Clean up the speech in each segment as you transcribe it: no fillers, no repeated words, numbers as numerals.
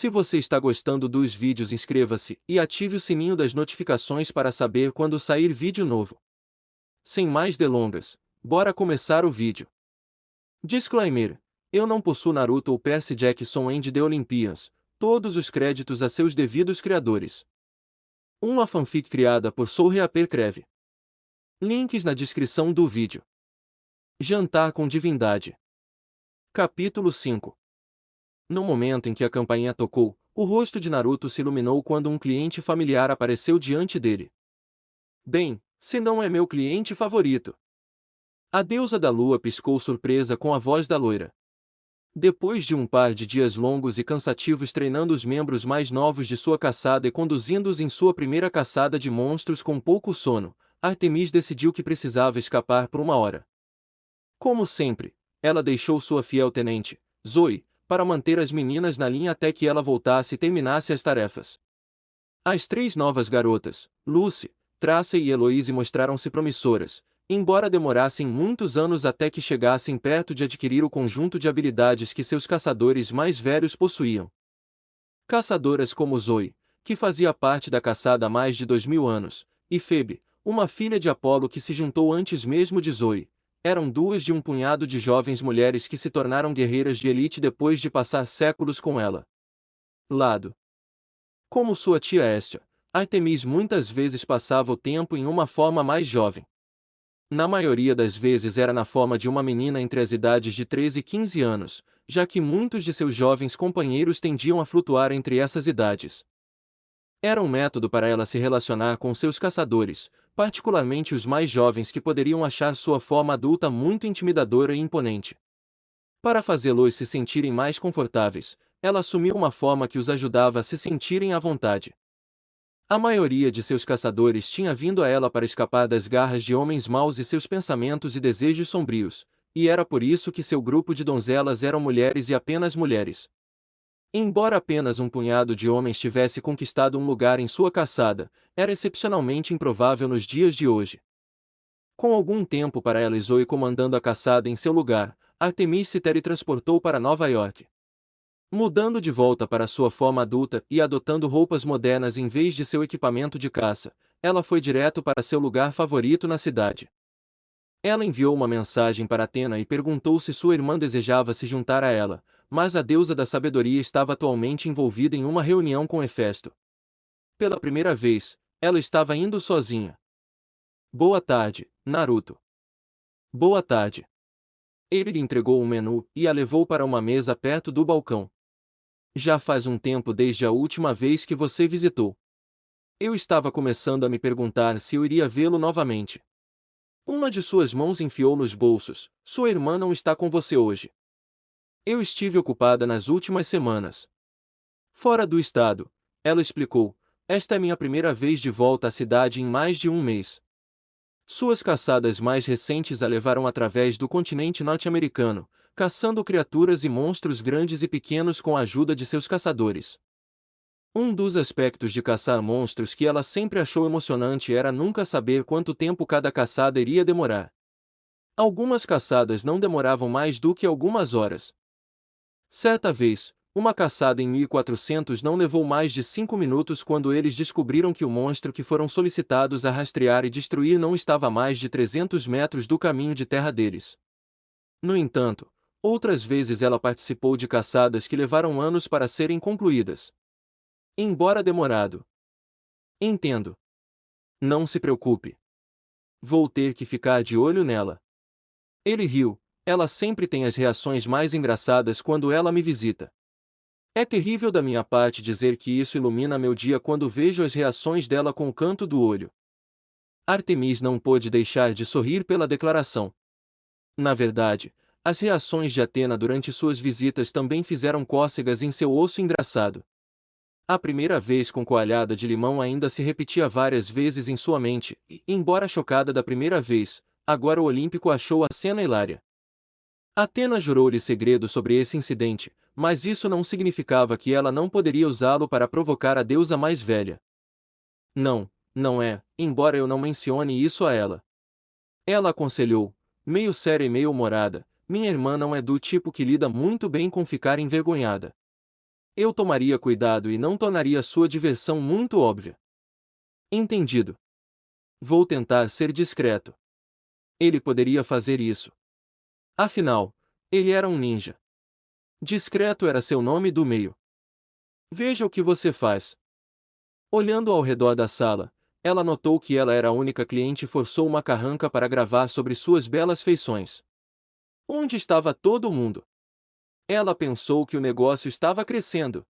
Se você está gostando dos vídeos, inscreva-se e ative o sininho das notificações para saber quando sair vídeo novo. Sem mais delongas, bora começar o vídeo. Disclaimer: eu não possuo Naruto ou Percy Jackson End The Olympians, todos os créditos a seus devidos criadores. Uma fanfic criada por Soul Reaper Creve. Links na descrição do vídeo. Jantar com Divindade. Capítulo 5. No momento em que a campainha tocou, o rosto de Naruto se iluminou quando um cliente familiar apareceu diante dele. Bem, se não é meu cliente favorito. A deusa da lua piscou surpresa com a voz da loira. Depois de um par de dias longos e cansativos treinando os membros mais novos de sua caçada e conduzindo-os em sua primeira caçada de monstros com pouco sono, Artemis decidiu que precisava escapar por uma hora. Como sempre, ela deixou sua fiel tenente, Zoe, para manter as meninas na linha até que ela voltasse e terminasse as tarefas. As três novas garotas, Lucy, Tracy e Eloise, mostraram-se promissoras, embora demorassem muitos anos até que chegassem perto de adquirir o conjunto de habilidades que seus caçadores mais velhos possuíam. Caçadoras como Zoe, que fazia parte da caçada há mais de 2000 anos, e Phoebe, uma filha de Apolo que se juntou antes mesmo de Zoe, eram duas de um punhado de jovens mulheres que se tornaram guerreiras de elite depois de passar séculos com ela. Lado. Como sua tia Hestia, Artemis muitas vezes passava o tempo em uma forma mais jovem. Na maioria das vezes era na forma de uma menina entre as idades de 13 e 15 anos, já que muitos de seus jovens companheiros tendiam a flutuar entre essas idades. Era um método para ela se relacionar com seus caçadores, particularmente os mais jovens que poderiam achar sua forma adulta muito intimidadora e imponente. Para fazê-los se sentirem mais confortáveis, ela assumiu uma forma que os ajudava a se sentirem à vontade. A maioria de seus caçadores tinha vindo a ela para escapar das garras de homens maus e seus pensamentos e desejos sombrios, e era por isso que seu grupo de donzelas eram mulheres e apenas mulheres. Embora apenas um punhado de homens tivesse conquistado um lugar em sua caçada, era excepcionalmente improvável nos dias de hoje. Com algum tempo para ela e Zoe comandando a caçada em seu lugar, Artemis se teletransportou para Nova York. Mudando de volta para sua forma adulta e adotando roupas modernas em vez de seu equipamento de caça, ela foi direto para seu lugar favorito na cidade. Ela enviou uma mensagem para Athena e perguntou se sua irmã desejava se juntar a ela, mas a deusa da sabedoria estava atualmente envolvida em uma reunião com Hefesto. Pela primeira vez, ela estava indo sozinha. Boa tarde, Naruto. Boa tarde. Ele lhe entregou um menu e a levou para uma mesa perto do balcão. Já faz um tempo desde a última vez que você visitou. Eu estava começando a me perguntar se eu iria vê-lo novamente. Uma de suas mãos enfiou nos bolsos. Sua irmã não está com você hoje. Eu estive ocupada nas últimas semanas. Fora do estado, ela explicou. Esta é minha primeira vez de volta à cidade em mais de um mês. Suas caçadas mais recentes a levaram através do continente norte-americano, caçando criaturas e monstros grandes e pequenos com a ajuda de seus caçadores. Um dos aspectos de caçar monstros que ela sempre achou emocionante era nunca saber quanto tempo cada caçada iria demorar. Algumas caçadas não demoravam mais do que algumas horas. Certa vez, uma caçada em 1400 não levou mais de 5 minutos quando eles descobriram que o monstro que foram solicitados a rastrear e destruir não estava a mais de 300 metros do caminho de terra deles. No entanto, outras vezes ela participou de caçadas que levaram anos para serem concluídas. Embora demorado. Entendo. Não se preocupe. Vou ter que ficar de olho nela. Ele riu. Ela sempre tem as reações mais engraçadas quando ela me visita. É terrível da minha parte dizer que isso ilumina meu dia quando vejo as reações dela com o canto do olho. Artemis não pôde deixar de sorrir pela declaração. Na verdade, as reações de Athena durante suas visitas também fizeram cócegas em seu osso engraçado. A primeira vez com coalhada de limão ainda se repetia várias vezes em sua mente, e, embora chocada da primeira vez, agora o Olímpico achou a cena hilária. Athena jurou-lhe segredo sobre esse incidente, mas isso não significava que ela não poderia usá-lo para provocar a deusa mais velha. Não, não é, embora eu não mencione isso a ela. Ela aconselhou, meio séria e meio humorada, minha irmã não é do tipo que lida muito bem com ficar envergonhada. Eu tomaria cuidado e não tornaria sua diversão muito óbvia. Entendido. Vou tentar ser discreto. Ele poderia fazer isso. Afinal, ele era um ninja. Discreto era seu nome do meio. Veja o que você faz. Olhando ao redor da sala, ela notou que ela era a única cliente e forçou uma carranca para gravar sobre suas belas feições. Onde estava todo mundo? Ela pensou que o negócio estava crescendo.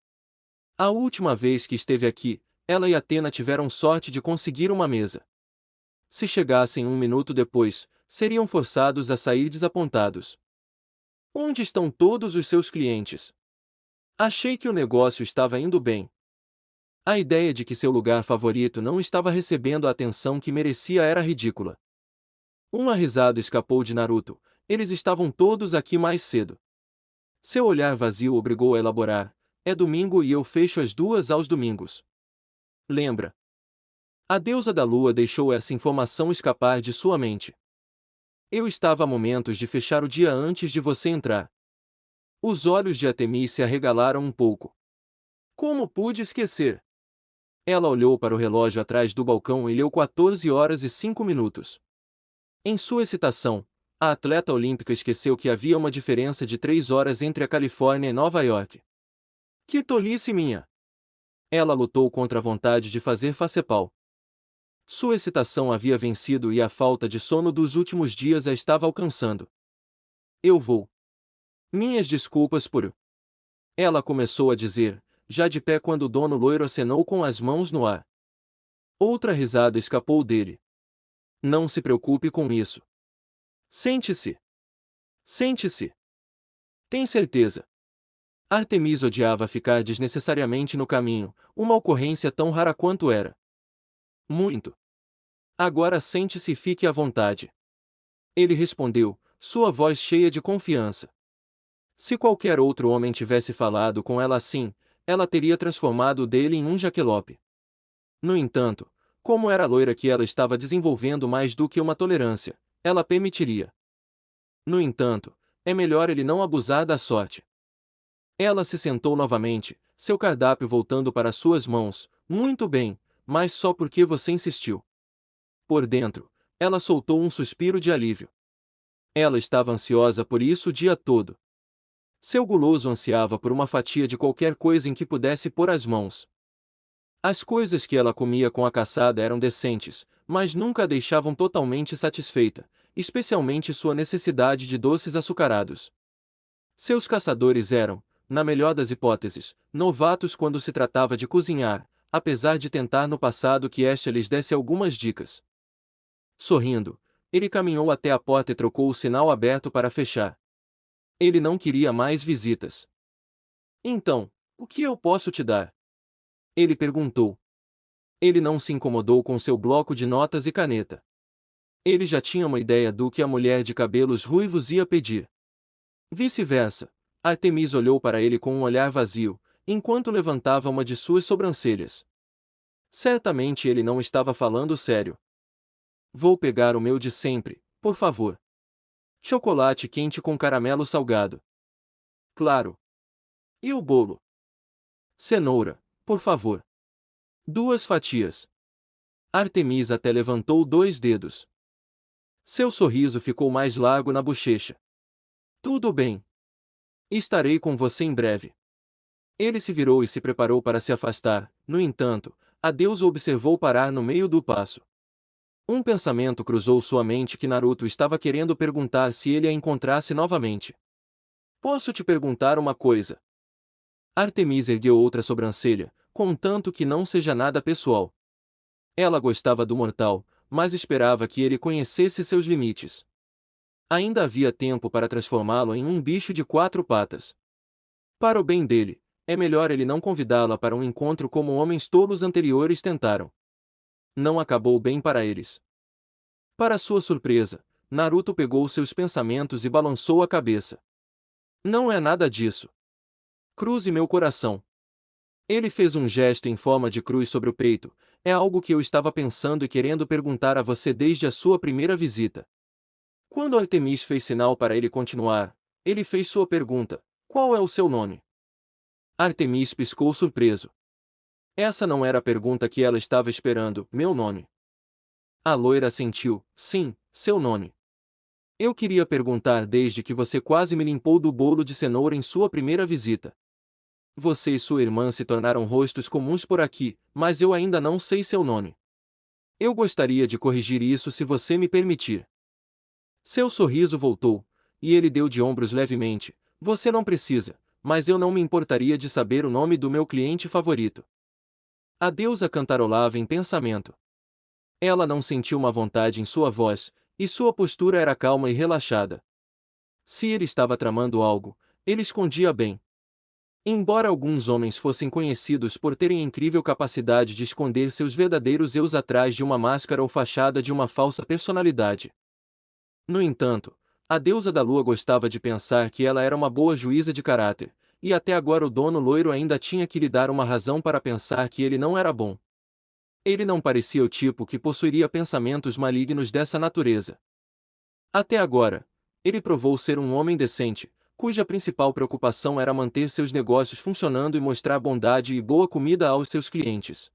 A última vez que esteve aqui, ela e Athena tiveram sorte de conseguir uma mesa. Se chegassem um minuto depois, seriam forçados a sair desapontados. Onde estão todos os seus clientes? Achei que o negócio estava indo bem. A ideia de que seu lugar favorito não estava recebendo a atenção que merecia era ridícula. Uma risada escapou de Naruto. Eles estavam todos aqui mais cedo. Seu olhar vazio obrigou a elaborar. É domingo e eu fecho as 2 aos domingos. Lembra? A deusa da lua deixou essa informação escapar de sua mente. Eu estava a momentos de fechar o dia antes de você entrar. Os olhos de Artemis se arregalaram um pouco. Como pude esquecer? Ela olhou para o relógio atrás do balcão e leu 14 horas e 5 minutos. Em sua excitação, a atleta olímpica esqueceu que havia uma diferença de 3 horas entre a Califórnia e Nova York. Que tolice minha! Ela lutou contra a vontade de fazer facepau. Sua excitação havia vencido e a falta de sono dos últimos dias a estava alcançando. Eu vou. Minhas desculpas por... Ela começou a dizer, já de pé quando o dono loiro acenou com as mãos no ar. Outra risada escapou dele. Não se preocupe com isso. Sente-se. Sente-se. Tem certeza? Artemis odiava ficar desnecessariamente no caminho, uma ocorrência tão rara quanto era. Muito. Agora sente-se e fique à vontade. Ele respondeu, sua voz cheia de confiança. Se qualquer outro homem tivesse falado com ela assim, ela teria transformado o dele em um jaquelope. No entanto, como era loira que ela estava desenvolvendo mais do que uma tolerância, ela permitiria. No entanto, é melhor ele não abusar da sorte. Ela se sentou novamente, seu cardápio voltando para suas mãos. Muito bem, mas só porque você insistiu. Por dentro, ela soltou um suspiro de alívio. Ela estava ansiosa por isso o dia todo. Seu guloso ansiava por uma fatia de qualquer coisa em que pudesse pôr as mãos. As coisas que ela comia com a caçada eram decentes, mas nunca a deixavam totalmente satisfeita, especialmente sua necessidade de doces açucarados. Seus caçadores eram, na melhor das hipóteses, novatos quando se tratava de cozinhar, apesar de tentar no passado que esta lhes desse algumas dicas. Sorrindo, ele caminhou até a porta e trocou o sinal aberto para fechar. Ele não queria mais visitas. Então, o que eu posso te dar? Ele perguntou. Ele não se incomodou com seu bloco de notas e caneta. Ele já tinha uma ideia do que a mulher de cabelos ruivos ia pedir. Vice-versa, Artemis olhou para ele com um olhar vazio, enquanto levantava uma de suas sobrancelhas. Certamente ele não estava falando sério. Vou pegar o meu de sempre, por favor. Chocolate quente com caramelo salgado. Claro. E o bolo? Cenoura, por favor. 2 fatias. Artemis até levantou 2 dedos. Seu sorriso ficou mais largo na bochecha. Tudo bem. Estarei com você em breve. Ele se virou e se preparou para se afastar, no entanto, a deusa o observou parar no meio do passo. Um pensamento cruzou sua mente que Naruto estava querendo perguntar se ele a encontrasse novamente. Posso te perguntar uma coisa? Artemis ergueu outra sobrancelha, contanto que não seja nada pessoal. Ela gostava do mortal, mas esperava que ele conhecesse seus limites. Ainda havia tempo para transformá-lo em um bicho de 4 patas. Para o bem dele, é melhor ele não convidá-la para um encontro como homens tolos anteriores tentaram. Não acabou bem para eles. Para sua surpresa, Naruto pegou seus pensamentos e balançou a cabeça. Não é nada disso. Cruze meu coração. Ele fez um gesto em forma de cruz sobre o peito. É algo que eu estava pensando e querendo perguntar a você desde a sua primeira visita. Quando Artemis fez sinal para ele continuar, ele fez sua pergunta: qual é o seu nome? Artemis piscou surpreso. Essa não era a pergunta que ela estava esperando. Meu nome. A loira assentiu. Sim, seu nome. Eu queria perguntar desde que você quase me limpou do bolo de cenoura em sua primeira visita. Você e sua irmã se tornaram rostos comuns por aqui, mas eu ainda não sei seu nome. Eu gostaria de corrigir isso se você me permitir. Seu sorriso voltou, e ele deu de ombros levemente. Você não precisa, mas eu não me importaria de saber o nome do meu cliente favorito. A deusa cantarolava em pensamento. Ela não sentiu uma vontade em sua voz, e sua postura era calma e relaxada. Se ele estava tramando algo, ele escondia bem. Embora alguns homens fossem conhecidos por terem incrível capacidade de esconder seus verdadeiros eus atrás de uma máscara ou fachada de uma falsa personalidade. No entanto, a deusa da lua gostava de pensar que ela era uma boa juíza de caráter, e até agora o dono loiro ainda tinha que lhe dar uma razão para pensar que ele não era bom. Ele não parecia o tipo que possuiria pensamentos malignos dessa natureza. Até agora, ele provou ser um homem decente, cuja principal preocupação era manter seus negócios funcionando e mostrar bondade e boa comida aos seus clientes.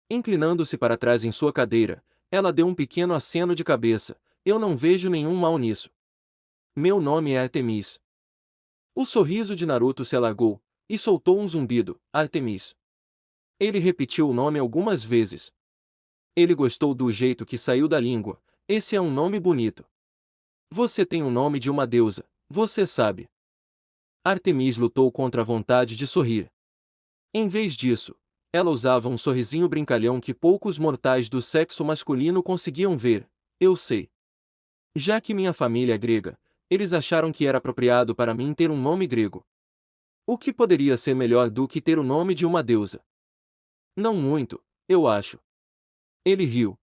Inclinando-se para trás em sua cadeira, ela deu um pequeno aceno de cabeça. Eu não vejo nenhum mal nisso. Meu nome é Artemis. O sorriso de Naruto se alargou, e soltou um zumbido. Artemis. Ele repetiu o nome algumas vezes. Ele gostou do jeito que saiu da língua. Esse é um nome bonito. Você tem o nome de uma deusa, você sabe. Artemis lutou contra a vontade de sorrir. Em vez disso, ela usava um sorrisinho brincalhão que poucos mortais do sexo masculino conseguiam ver. Eu sei. Já que minha família é grega, eles acharam que era apropriado para mim ter um nome grego. O que poderia ser melhor do que ter o nome de uma deusa? Não muito, eu acho. Ele riu.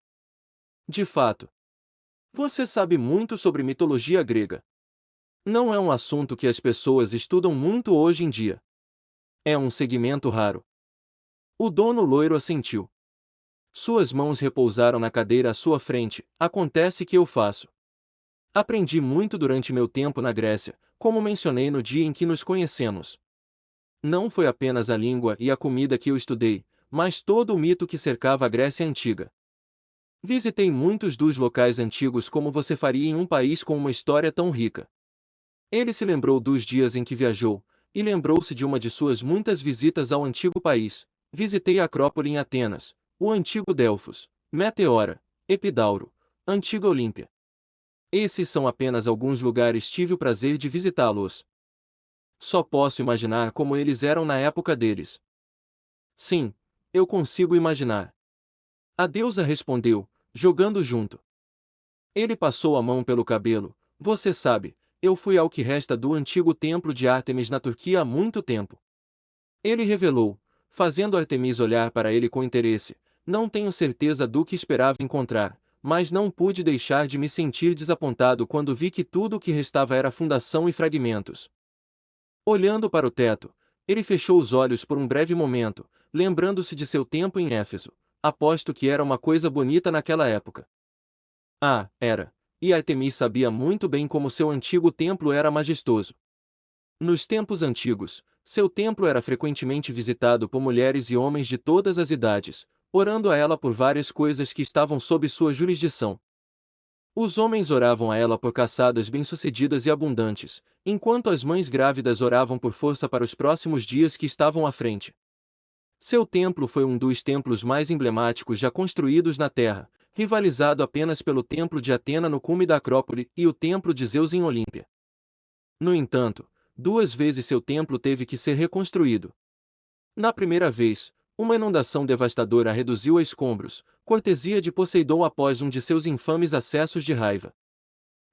De fato. Você sabe muito sobre mitologia grega. Não é um assunto que as pessoas estudam muito hoje em dia. É um segmento raro. O dono loiro assentiu. Suas mãos repousaram na cadeira à sua frente. Acontece que eu faço. Aprendi muito durante meu tempo na Grécia, como mencionei no dia em que nos conhecemos. Não foi apenas a língua e a comida que eu estudei, mas todo o mito que cercava a Grécia Antiga. Visitei muitos dos locais antigos como você faria em um país com uma história tão rica. Ele se lembrou dos dias em que viajou, e lembrou-se de uma de suas muitas visitas ao antigo país. Visitei a Acrópole em Atenas, o antigo Delfos, Meteora, Epidauro, antiga Olímpia. Esses são apenas alguns lugares tive o prazer de visitá-los. Só posso imaginar como eles eram na época deles. Sim, eu consigo imaginar. A deusa respondeu, jogando junto. Ele passou a mão pelo cabelo. Você sabe, eu fui ao que resta do antigo templo de Ártemis na Turquia há muito tempo. Ele revelou, fazendo Artemis olhar para ele com interesse. Não tenho certeza do que esperava encontrar, mas não pude deixar de me sentir desapontado quando vi que tudo o que restava era fundação e fragmentos. Olhando para o teto, ele fechou os olhos por um breve momento, lembrando-se de seu tempo em Éfeso. Aposto que era uma coisa bonita naquela época. Ah, era. E Artemis sabia muito bem como seu antigo templo era majestoso. Nos tempos antigos, seu templo era frequentemente visitado por mulheres e homens de todas as idades, orando a ela por várias coisas que estavam sob sua jurisdição. Os homens oravam a ela por caçadas bem-sucedidas e abundantes, enquanto as mães grávidas oravam por força para os próximos dias que estavam à frente. Seu templo foi um dos templos mais emblemáticos já construídos na Terra, rivalizado apenas pelo Templo de Atena no cume da Acrópole e o Templo de Zeus em Olímpia. No entanto, 2 vezes seu templo teve que ser reconstruído. Na primeira vez, uma inundação devastadora a reduziu a escombros, cortesia de Poseidon após um de seus infames acessos de raiva.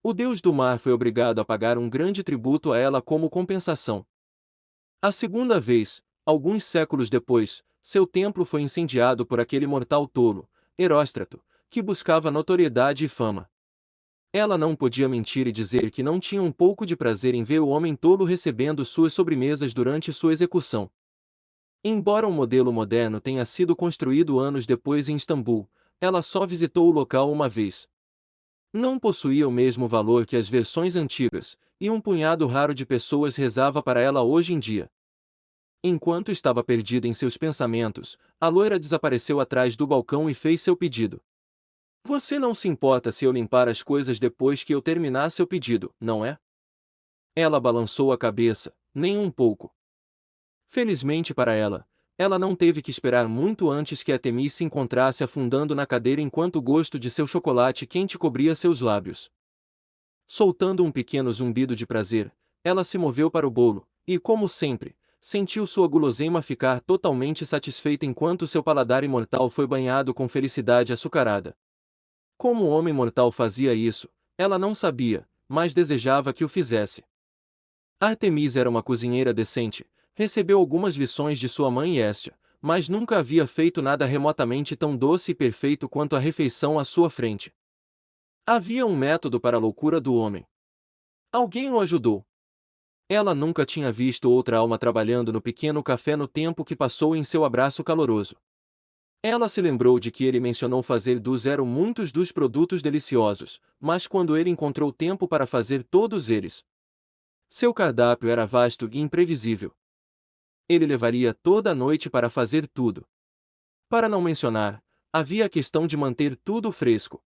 O deus do mar foi obrigado a pagar um grande tributo a ela como compensação. A segunda vez, alguns séculos depois, seu templo foi incendiado por aquele mortal tolo, Heróstrato, que buscava notoriedade e fama. Ela não podia mentir e dizer que não tinha um pouco de prazer em ver o homem tolo recebendo suas sobremesas durante sua execução. Embora um modelo moderno tenha sido construído anos depois em Istambul, ela só visitou o local uma vez. Não possuía o mesmo valor que as versões antigas, e um punhado raro de pessoas rezava para ela hoje em dia. Enquanto estava perdida em seus pensamentos, a loira desapareceu atrás do balcão e fez seu pedido. Você não se importa se eu limpar as coisas depois que eu terminar seu pedido, não é? Ela balançou a cabeça, nem um pouco. Felizmente para ela, ela não teve que esperar muito antes que Artemis se encontrasse afundando na cadeira enquanto o gosto de seu chocolate quente cobria seus lábios. Soltando um pequeno zumbido de prazer, ela se moveu para o bolo, e, como sempre, sentiu sua guloseima ficar totalmente satisfeita enquanto seu paladar imortal foi banhado com felicidade açucarada. Como o homem mortal fazia isso, ela não sabia, mas desejava que o fizesse. Artemis era uma cozinheira decente, recebeu algumas lições de sua mãe Hestia, mas nunca havia feito nada remotamente tão doce e perfeito quanto a refeição à sua frente. Havia um método para a loucura do homem. Alguém o ajudou. Ela nunca tinha visto outra alma trabalhando no pequeno café no tempo que passou em seu abraço caloroso. Ela se lembrou de que ele mencionou fazer do zero muitos dos produtos deliciosos, mas quando ele encontrou tempo para fazer todos eles, seu cardápio era vasto e imprevisível. Ele levaria toda a noite para fazer tudo. Para não mencionar, havia a questão de manter tudo fresco.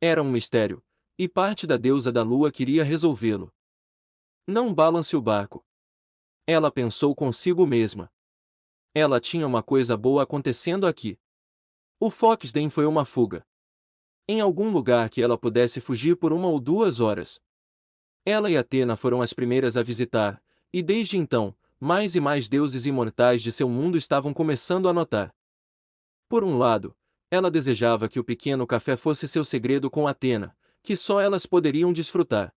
Era um mistério, e parte da deusa da lua queria resolvê-lo. Não balance o barco. Ela pensou consigo mesma. Ela tinha uma coisa boa acontecendo aqui. O Foxden foi uma fuga. Em algum lugar que ela pudesse fugir por 1 ou 2 horas. Ela e Atena foram as primeiras a visitar, e desde então, mais e mais deuses imortais de seu mundo estavam começando a notar. Por um lado, ela desejava que o pequeno café fosse seu segredo com Atena, que só elas poderiam desfrutar.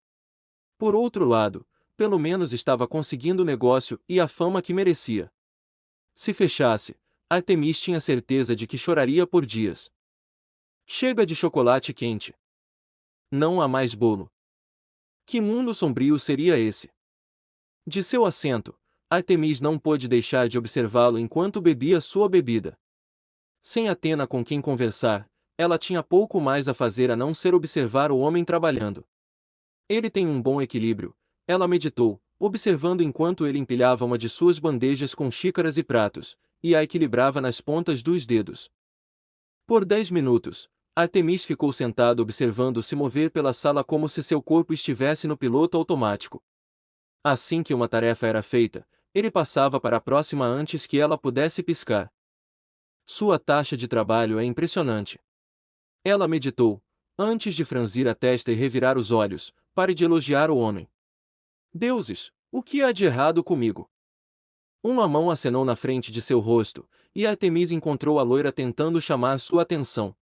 Por outro lado, pelo menos estava conseguindo o negócio e a fama que merecia. Se fechasse, Artemis tinha certeza de que choraria por dias. Chega de chocolate quente. Não há mais bolo. Que mundo sombrio seria esse? De seu assento, Artemis não pôde deixar de observá-lo enquanto bebia sua bebida. Sem Atena com quem conversar, ela tinha pouco mais a fazer a não ser observar o homem trabalhando. Ele tem um bom equilíbrio, ela meditou, observando enquanto ele empilhava uma de suas bandejas com xícaras e pratos, e a equilibrava nas pontas dos dedos. Por 10 minutos, Artemis ficou sentado observando-se mover pela sala como se seu corpo estivesse no piloto automático. Assim que uma tarefa era feita, ele passava para a próxima antes que ela pudesse piscar. Sua taxa de trabalho é impressionante. Ela meditou, antes de franzir a testa e revirar os olhos, pare de elogiar o homem. Deuses, o que há de errado comigo? Uma mão acenou na frente de seu rosto, e Artemis encontrou a loira tentando chamar sua atenção.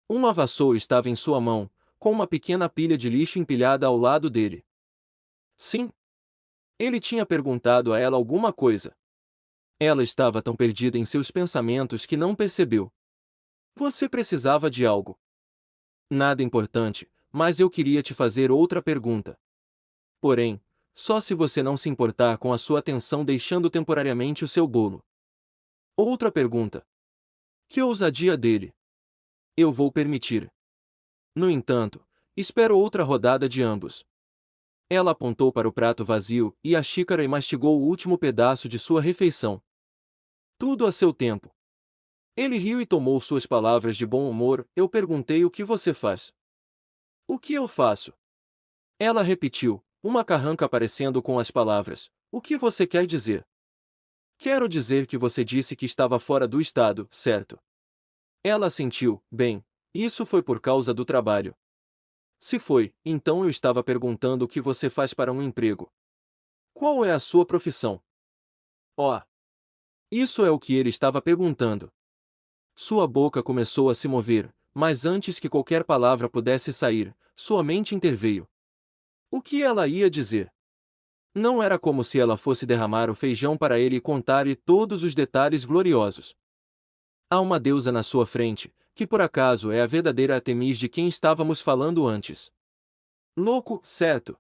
Uma vassoura estava em sua mão, com uma pequena pilha de lixo empilhada ao lado dele. Sim. Ele tinha perguntado a ela alguma coisa. Ela estava tão perdida em seus pensamentos que não percebeu. Você precisava de algo. Nada importante, mas eu queria te fazer outra pergunta. Porém, só se você não se importar com a sua atenção deixando temporariamente o seu bolo. Outra pergunta. Que ousadia dele. Eu vou permitir. No entanto, espero outra rodada de ambos. Ela apontou para o prato vazio e a xícara e mastigou o último pedaço de sua refeição. Tudo a seu tempo. Ele riu e tomou suas palavras de bom humor. Eu perguntei o que você faz. O que eu faço? Ela repetiu, uma carranca aparecendo com as palavras. O que você quer dizer? Quero dizer que você disse que estava fora do estado, certo? Ela assentiu, bem, isso foi por causa do trabalho. Se foi, então eu estava perguntando o que você faz para um emprego. Qual é a sua profissão? Oh! Isso é o que ele estava perguntando. Sua boca começou a se mover, mas antes que qualquer palavra pudesse sair, sua mente interveio. O que ela ia dizer? Não era como se ela fosse derramar o feijão para ele e contar-lhe todos os detalhes gloriosos. Há uma deusa na sua frente, que por acaso é a verdadeira Artemis de quem estávamos falando antes. Louco, certo?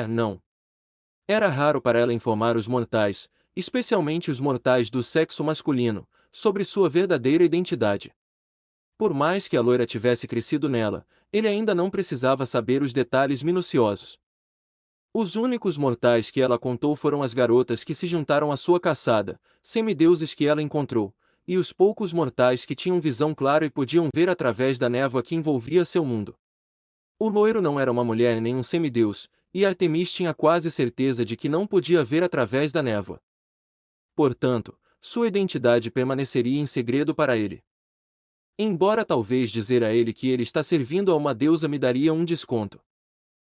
Não. Era raro para ela informar os mortais, especialmente os mortais do sexo masculino, sobre sua verdadeira identidade. Por mais que a loira tivesse crescido nela, ele ainda não precisava saber os detalhes minuciosos. Os únicos mortais que ela contou foram as garotas que se juntaram à sua caçada, semideuses que ela encontrou, e os poucos mortais que tinham visão clara e podiam ver através da névoa que envolvia seu mundo. O loiro não era uma mulher nem um semideus, e Artemis tinha quase certeza de que não podia ver através da névoa. Portanto, sua identidade permaneceria em segredo para ele. Embora talvez dizer a ele que ele está servindo a uma deusa me daria um desconto.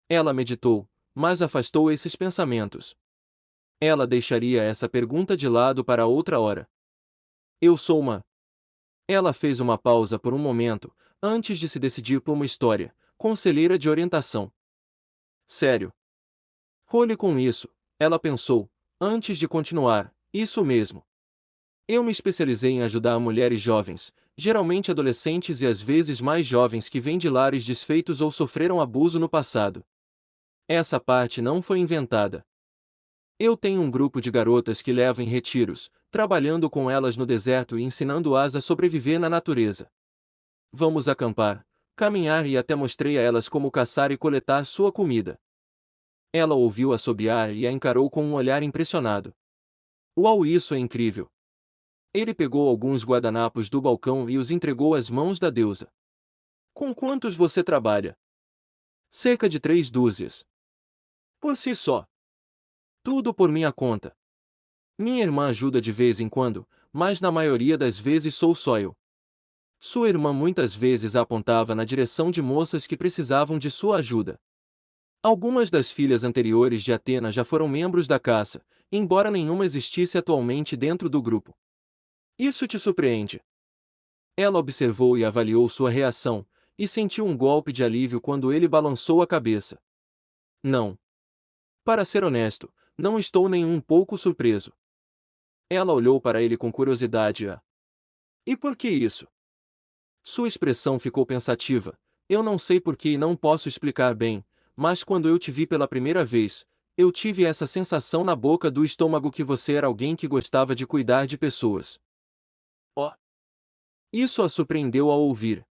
Ela meditou, mas afastou esses pensamentos. Ela deixaria essa pergunta de lado para outra hora. Eu sou uma. Ela fez uma pausa por um momento, antes de se decidir por uma história, conselheira de orientação. Sério. Role com isso, ela pensou, antes de continuar, isso mesmo. Eu me especializei em ajudar mulheres jovens, geralmente adolescentes e às vezes mais jovens que vêm de lares desfeitos ou sofreram abuso no passado. Essa parte não foi inventada. Eu tenho um grupo de garotas que levo em retiros, trabalhando com elas no deserto e ensinando-as a sobreviver na natureza. Vamos acampar, caminhar e até mostrei a elas como caçar e coletar sua comida. Ela ouviu assobiar e a encarou com um olhar impressionado. Uau, isso é incrível! Ele pegou alguns guardanapos do balcão e os entregou às mãos da deusa. Com quantos você trabalha? Cerca de 3 dúzias. Por si só. Tudo por minha conta. Minha irmã ajuda de vez em quando, mas na maioria das vezes sou só eu. Sua irmã muitas vezes a apontava na direção de moças que precisavam de sua ajuda. Algumas das filhas anteriores de Atena já foram membros da caça, embora nenhuma existisse atualmente dentro do grupo. Isso te surpreende? Ela observou e avaliou sua reação, e sentiu um golpe de alívio quando ele balançou a cabeça. Não. Para ser honesto, não estou nem um pouco surpreso. Ela olhou para ele com curiosidade. E por que isso? Sua expressão ficou pensativa. Eu não sei por que e não posso explicar bem, mas quando eu te vi pela primeira vez, eu tive essa sensação na boca do estômago que você era alguém que gostava de cuidar de pessoas. Oh! Isso a surpreendeu ao ouvir.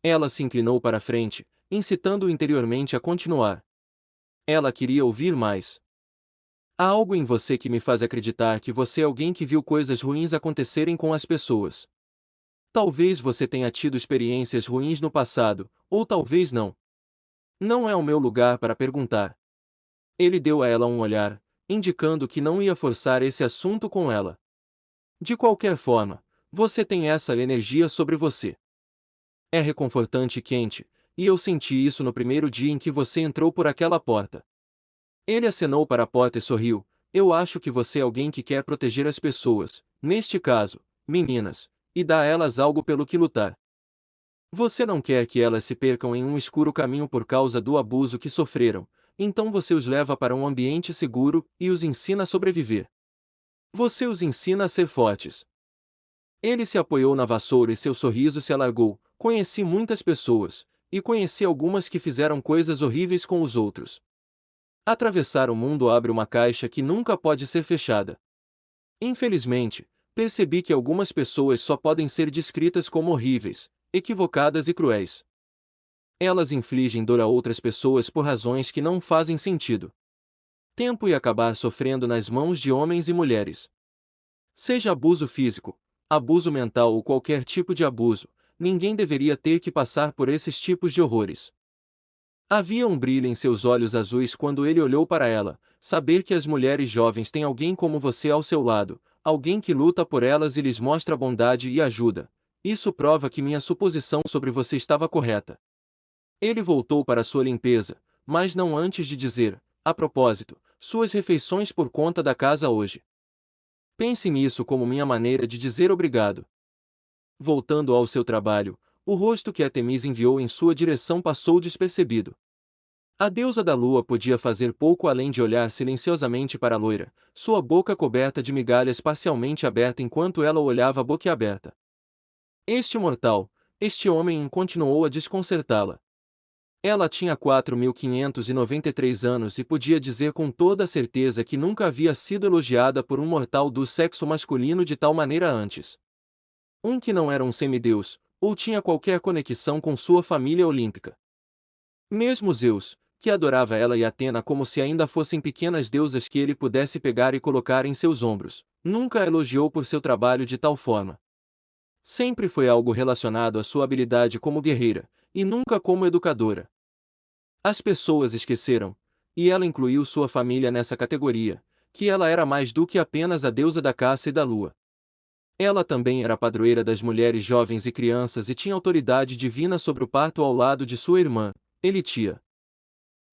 Ela se inclinou para a frente, incitando-o interiormente a continuar. Ela queria ouvir mais. Há algo em você que me faz acreditar que você é alguém que viu coisas ruins acontecerem com as pessoas. Talvez você tenha tido experiências ruins no passado, ou talvez não. Não é o meu lugar para perguntar. Ele deu a ela um olhar, indicando que não ia forçar esse assunto com ela. De qualquer forma, você tem essa energia sobre você. É reconfortante e quente, e eu senti isso no primeiro dia em que você entrou por aquela porta. Ele acenou para a porta e sorriu. Eu acho que você é alguém que quer proteger as pessoas, neste caso, meninas, e dá a elas algo pelo que lutar. Você não quer que elas se percam em um escuro caminho por causa do abuso que sofreram, então você os leva para um ambiente seguro e os ensina a sobreviver. Você os ensina a ser fortes. Ele se apoiou na vassoura e seu sorriso se alargou. Conheci muitas pessoas, e conheci algumas que fizeram coisas horríveis com os outros. Atravessar o mundo abre uma caixa que nunca pode ser fechada. Infelizmente, percebi que algumas pessoas só podem ser descritas como horríveis, equivocadas e cruéis. Elas infligem dor a outras pessoas por razões que não fazem sentido. Tempo e acabar sofrendo nas mãos de homens e mulheres. Seja abuso físico, abuso mental ou qualquer tipo de abuso, ninguém deveria ter que passar por esses tipos de horrores. Havia um brilho em seus olhos azuis quando ele olhou para ela. Saber que as mulheres jovens têm alguém como você ao seu lado, alguém que luta por elas e lhes mostra bondade e ajuda. Isso prova que minha suposição sobre você estava correta. Ele voltou para sua limpeza, mas não antes de dizer, a propósito, suas refeições por conta da casa hoje. Pense nisso como minha maneira de dizer obrigado. Voltando ao seu trabalho, o rosto que Artemis enviou em sua direção passou despercebido. A deusa da lua podia fazer pouco além de olhar silenciosamente para a loira, sua boca coberta de migalhas parcialmente aberta enquanto ela o olhava boquiaberta. Este mortal, este homem continuou a desconcertá-la. Ela tinha 4.593 anos e podia dizer com toda a certeza que nunca havia sido elogiada por um mortal do sexo masculino de tal maneira antes. Um que não era um semideus, ou tinha qualquer conexão com sua família olímpica. Mesmo Zeus, que adorava ela e Atena como se ainda fossem pequenas deusas que ele pudesse pegar e colocar em seus ombros, nunca a elogiou por seu trabalho de tal forma. Sempre foi algo relacionado à sua habilidade como guerreira, e nunca como educadora. As pessoas esqueceram, e ela incluiu sua família nessa categoria, que ela era mais do que apenas a deusa da caça e da lua. Ela também era padroeira das mulheres jovens e crianças e tinha autoridade divina sobre o parto ao lado de sua irmã, Elitia.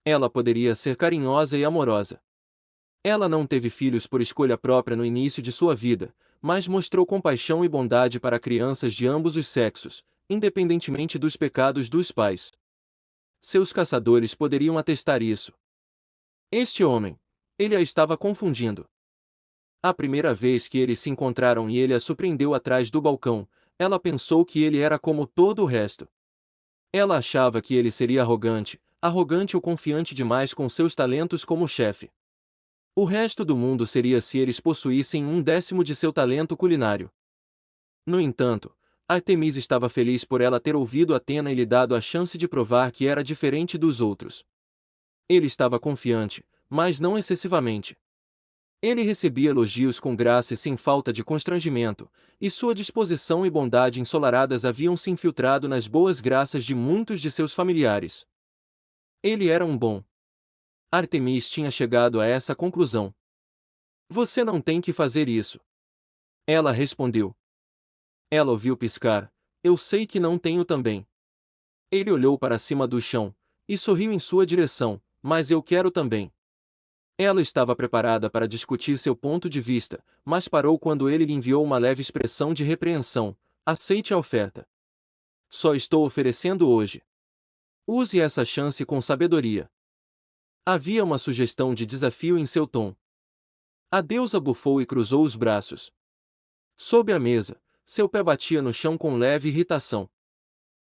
Ela poderia ser carinhosa e amorosa. Ela não teve filhos por escolha própria no início de sua vida, mas mostrou compaixão e bondade para crianças de ambos os sexos, independentemente dos pecados dos pais. Seus caçadores poderiam atestar isso. Este homem, ele a estava confundindo. A primeira vez que eles se encontraram e ele a surpreendeu atrás do balcão, ela pensou que ele era como todo o resto. Ela achava que ele seria arrogante ou confiante demais com seus talentos como chefe. O resto do mundo seria se eles possuíssem 1/10 de seu talento culinário. No entanto, Artemis estava feliz por ela ter ouvido Atena e lhe dado a chance de provar que era diferente dos outros. Ele estava confiante, mas não excessivamente. Ele recebia elogios com graça e sem falta de constrangimento, e sua disposição e bondade ensolaradas haviam se infiltrado nas boas graças de muitos de seus familiares. Ele era um bom. Artemis tinha chegado a essa conclusão. Você não tem que fazer isso. Ela respondeu. Ela ouviu piscar. Eu sei que não tenho também. Ele olhou para cima do chão, e sorriu em sua direção, mas eu quero também. Ela estava preparada para discutir seu ponto de vista, mas parou quando ele lhe enviou uma leve expressão de repreensão. Aceite a oferta. Só estou oferecendo hoje. Use essa chance com sabedoria. Havia uma sugestão de desafio em seu tom. A deusa bufou e cruzou os braços. Sob a mesa, seu pé batia no chão com leve irritação.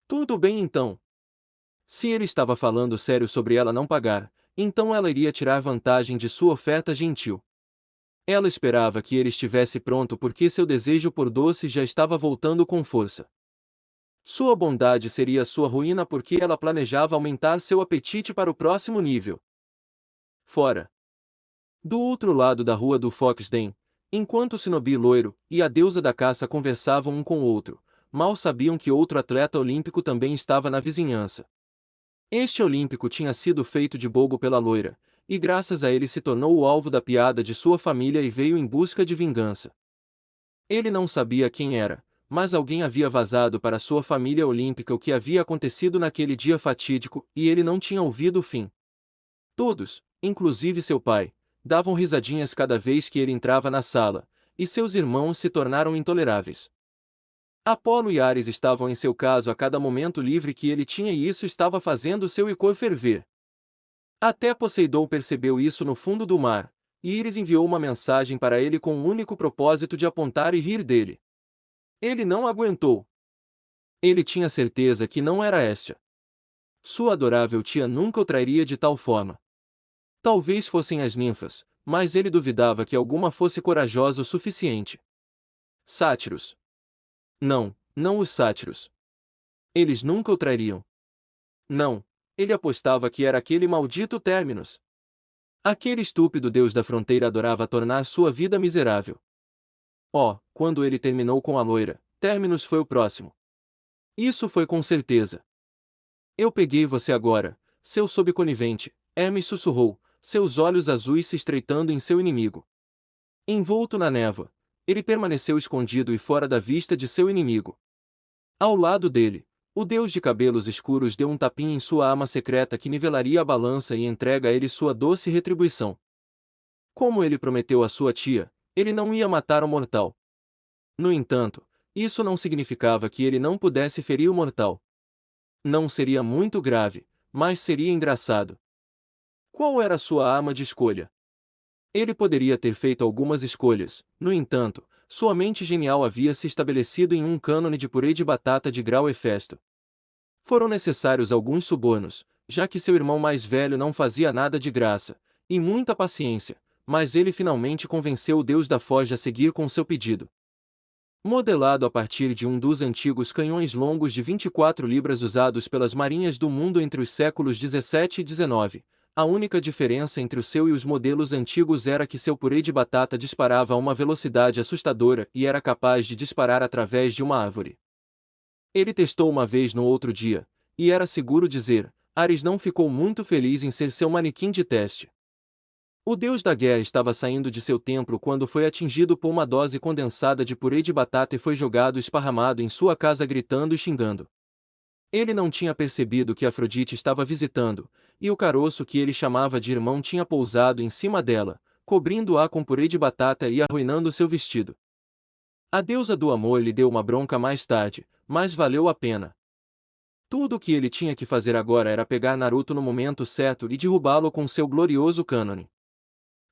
Tudo bem então. Se ele estava falando sério sobre ela não pagar, então ela iria tirar vantagem de sua oferta gentil. Ela esperava que ele estivesse pronto porque seu desejo por doce já estava voltando com força. Sua bondade seria sua ruína porque ela planejava aumentar seu apetite para o próximo nível. Fora. Do outro lado da rua do Foxden, enquanto o Shinobi loiro e a deusa da caça conversavam um com o outro, mal sabiam que outro atleta olímpico também estava na vizinhança. Este olímpico tinha sido feito de bobo pela loira, e graças a ele se tornou o alvo da piada de sua família e veio em busca de vingança. Ele não sabia quem era, mas alguém havia vazado para sua família olímpica o que havia acontecido naquele dia fatídico, e ele não tinha ouvido o fim. Todos, inclusive seu pai, davam risadinhas cada vez que ele entrava na sala, e seus irmãos se tornaram intoleráveis. Apolo e Ares estavam em seu caso a cada momento livre que ele tinha e isso estava fazendo seu icor ferver. Até Poseidon percebeu isso no fundo do mar, e Íris enviou uma mensagem para ele com o único propósito de apontar e rir dele. Ele não aguentou. Ele tinha certeza que não era Hestia. Sua adorável tia nunca o trairia de tal forma. Talvez fossem as ninfas, mas ele duvidava que alguma fosse corajosa o suficiente. Sátiros. Não, não os sátiros. Eles nunca o trairiam. Não, ele apostava que era aquele maldito Términos. Aquele estúpido deus da fronteira adorava tornar sua vida miserável. Oh, quando ele terminou com a loira, Términos foi o próximo. Isso foi com certeza. Eu peguei você agora, seu subconivente, Hermes sussurrou, seus olhos azuis se estreitando em seu inimigo. Envolto na névoa, ele permaneceu escondido e fora da vista de seu inimigo. Ao lado dele, o deus de cabelos escuros deu um tapinha em sua arma secreta que nivelaria a balança e entrega a ele sua doce retribuição. Como ele prometeu à sua tia, ele não ia matar o mortal. No entanto, isso não significava que ele não pudesse ferir o mortal. Não seria muito grave, mas seria engraçado. Qual era sua arma de escolha? Ele poderia ter feito algumas escolhas, no entanto, sua mente genial havia se estabelecido em um cânone de purê de batata de grau Hefesto. Foram necessários alguns subornos, já que seu irmão mais velho não fazia nada de graça, e muita paciência, mas ele finalmente convenceu o deus da forja a seguir com seu pedido. Modelado a partir de um dos antigos canhões longos de 24 libras usados pelas marinhas do mundo entre os séculos 17 e 19, a única diferença entre o seu e os modelos antigos era que seu purê de batata disparava a uma velocidade assustadora e era capaz de disparar através de uma árvore. Ele testou uma vez no outro dia, e era seguro dizer, Ares não ficou muito feliz em ser seu manequim de teste. O deus da guerra estava saindo de seu templo quando foi atingido por uma dose condensada de purê de batata e foi jogado esparramado em sua casa gritando e xingando. Ele não tinha percebido que Afrodite estava visitando, e o caroço que ele chamava de irmão tinha pousado em cima dela, cobrindo-a com purê de batata e arruinando seu vestido. A deusa do amor lhe deu uma bronca mais tarde, mas valeu a pena. Tudo o que ele tinha que fazer agora era pegar Naruto no momento certo e derrubá-lo com seu glorioso cânone.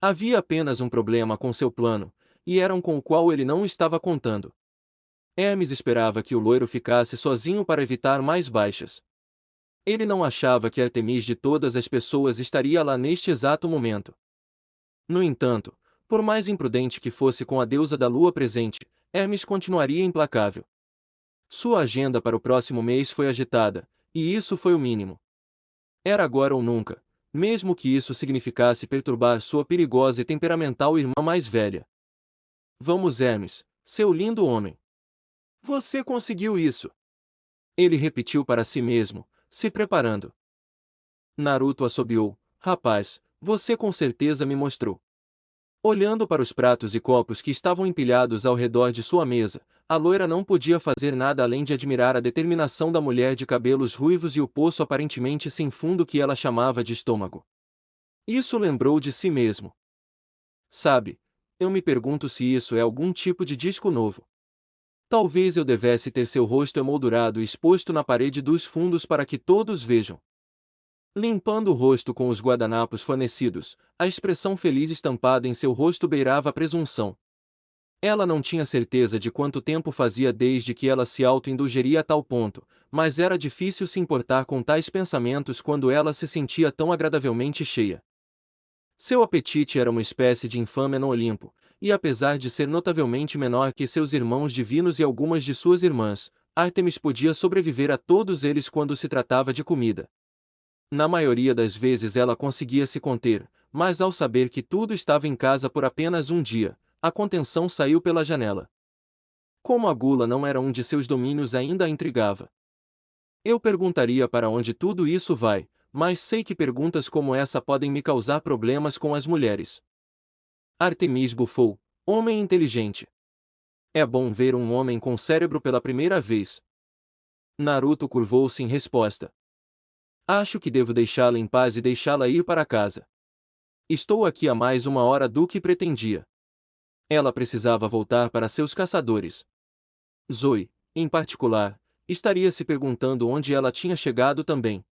Havia apenas um problema com seu plano, e era um com o qual ele não estava contando. Hermes esperava que o loiro ficasse sozinho para evitar mais baixas. Ele não achava que Artemis de todas as pessoas estaria lá neste exato momento. No entanto, por mais imprudente que fosse com a deusa da lua presente, Hermes continuaria implacável. Sua agenda para o próximo mês foi agitada, e isso foi o mínimo. Era agora ou nunca, mesmo que isso significasse perturbar sua perigosa e temperamental irmã mais velha. Vamos, Hermes, seu lindo homem. Você conseguiu isso! Ele repetiu para si mesmo, se preparando. Naruto assobiou, rapaz, você com certeza me mostrou. Olhando para os pratos e copos que estavam empilhados ao redor de sua mesa, a loira não podia fazer nada além de admirar a determinação da mulher de cabelos ruivos e o poço aparentemente sem fundo que ela chamava de estômago. Isso lembrou de si mesmo. Sabe, eu me pergunto se isso é algum tipo de disco novo. Talvez eu devesse ter seu rosto emoldurado e exposto na parede dos fundos para que todos vejam. Limpando o rosto com os guardanapos fornecidos, a expressão feliz estampada em seu rosto beirava a presunção. Ela não tinha certeza de quanto tempo fazia desde que ela se auto-indulgeria a tal ponto, mas era difícil se importar com tais pensamentos quando ela se sentia tão agradavelmente cheia. Seu apetite era uma espécie de infâmia no Olimpo, e apesar de ser notavelmente menor que seus irmãos divinos e algumas de suas irmãs, Ártemis podia sobreviver a todos eles quando se tratava de comida. Na maioria das vezes ela conseguia se conter, mas ao saber que tudo estava em casa por apenas um dia, a contenção saiu pela janela. Como a gula não era um de seus domínios, ainda a intrigava. Eu perguntaria para onde tudo isso vai, mas sei que perguntas como essa podem me causar problemas com as mulheres. Artemis bufou, homem inteligente. É bom ver um homem com cérebro pela primeira vez. Naruto curvou-se em resposta. Acho que devo deixá-la em paz e deixá-la ir para casa. Estou aqui há mais uma hora do que pretendia. Ela precisava voltar para seus caçadores. Zoe, em particular, estaria se perguntando onde ela tinha chegado também.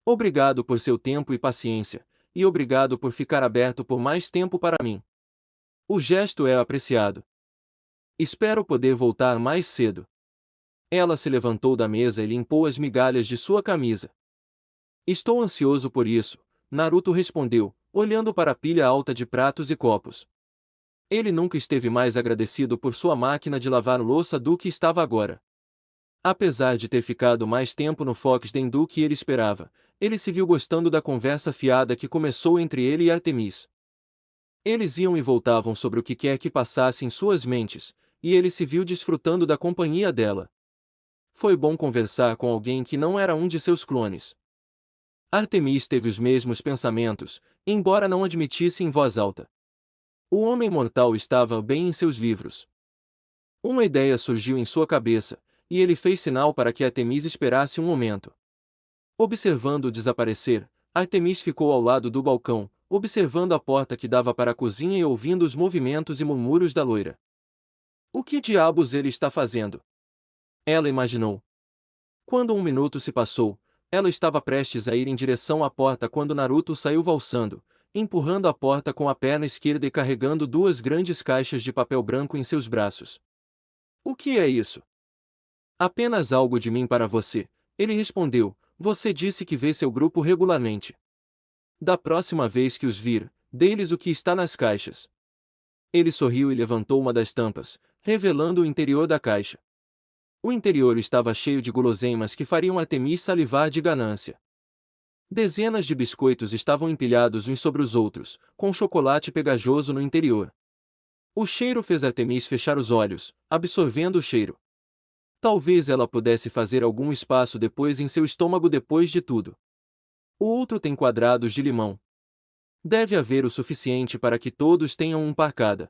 Obrigado por seu tempo e paciência, e obrigado por ficar aberto por mais tempo para mim. O gesto é apreciado. Espero poder voltar mais cedo. Ela se levantou da mesa e limpou as migalhas de sua camisa. Estou ansioso por isso, Naruto respondeu, olhando para a pilha alta de pratos e copos. Ele nunca esteve mais agradecido por sua máquina de lavar louça do que estava agora. Apesar de ter ficado mais tempo no Foxden do que ele esperava, ele se viu gostando da conversa fiada que começou entre ele e Artemis. Eles iam e voltavam sobre o que quer que passasse em suas mentes, e ele se viu desfrutando da companhia dela. Foi bom conversar com alguém que não era um de seus clones. Artemis teve os mesmos pensamentos, embora não admitisse em voz alta. O homem mortal estava bem em seus livros. Uma ideia surgiu em sua cabeça, e ele fez sinal para que Artemis esperasse um momento. Observando-o desaparecer, Artemis ficou ao lado do balcão, observando a porta que dava para a cozinha e ouvindo os movimentos e murmúrios da loira. O que diabos ele está fazendo? Ela imaginou. Quando um minuto se passou, ela estava prestes a ir em direção à porta quando Naruto saiu valsando, empurrando a porta com a perna esquerda e carregando duas grandes caixas de papel branco em seus braços. O que é isso? Apenas algo de mim para você, ele respondeu. Você disse que vê seu grupo regularmente. Da próxima vez que os vir, dê-lhes o que está nas caixas. Ele sorriu e levantou uma das tampas, revelando o interior da caixa. O interior estava cheio de guloseimas que fariam Artemis salivar de ganância. Dezenas de biscoitos estavam empilhados uns sobre os outros, com chocolate pegajoso no interior. O cheiro fez Artemis fechar os olhos, absorvendo o cheiro. Talvez ela pudesse fazer algum espaço depois em seu estômago depois de tudo. O outro tem quadrados de limão. Deve haver o suficiente para que todos tenham um par cada.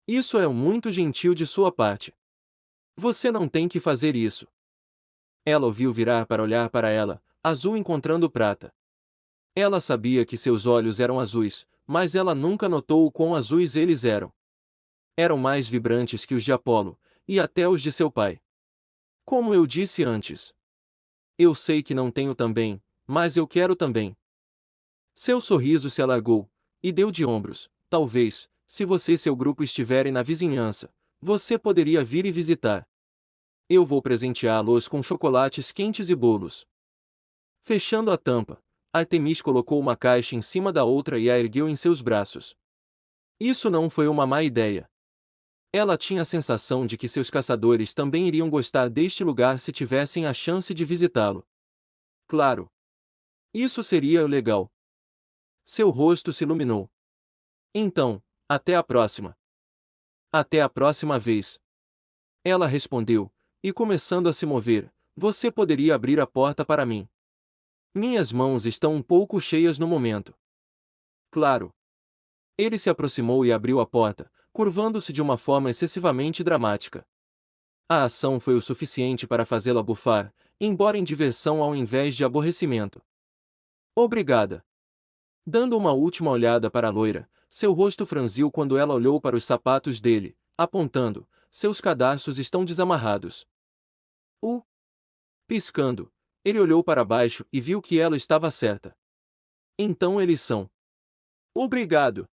Isso é muito gentil de sua parte. Você não tem que fazer isso. Ela ouviu virar para olhar para ela, azul encontrando prata. Ela sabia que seus olhos eram azuis, mas ela nunca notou o quão azuis eles eram. Eram mais vibrantes que os de Apolo, e até os de seu pai. Como eu disse antes. Eu sei que não tenho também, mas eu quero também. Seu sorriso se alargou, e deu de ombros. Talvez, se você e seu grupo estiverem na vizinhança, você poderia vir e visitar. Eu vou presenteá-los com chocolates quentes e bolos. Fechando a tampa, Artemis colocou uma caixa em cima da outra e a ergueu em seus braços. Isso não foi uma má ideia. Ela tinha a sensação de que seus caçadores também iriam gostar deste lugar se tivessem a chance de visitá-lo. Claro. Isso seria legal. Seu rosto se iluminou. Então, até a próxima. Até a próxima vez. Ela respondeu, e começando a se mover, você poderia abrir a porta para mim. Minhas mãos estão um pouco cheias no momento. Claro. Ele se aproximou e abriu a porta, curvando-se de uma forma excessivamente dramática. A ação foi o suficiente para fazê-la bufar, embora em diversão ao invés de aborrecimento. Obrigada. Dando uma última olhada para a loira, seu rosto franziu quando ela olhou para os sapatos dele, apontando, seus cadarços estão desamarrados. Piscando, ele olhou para baixo e viu que ela estava certa. Então eles são. Obrigado.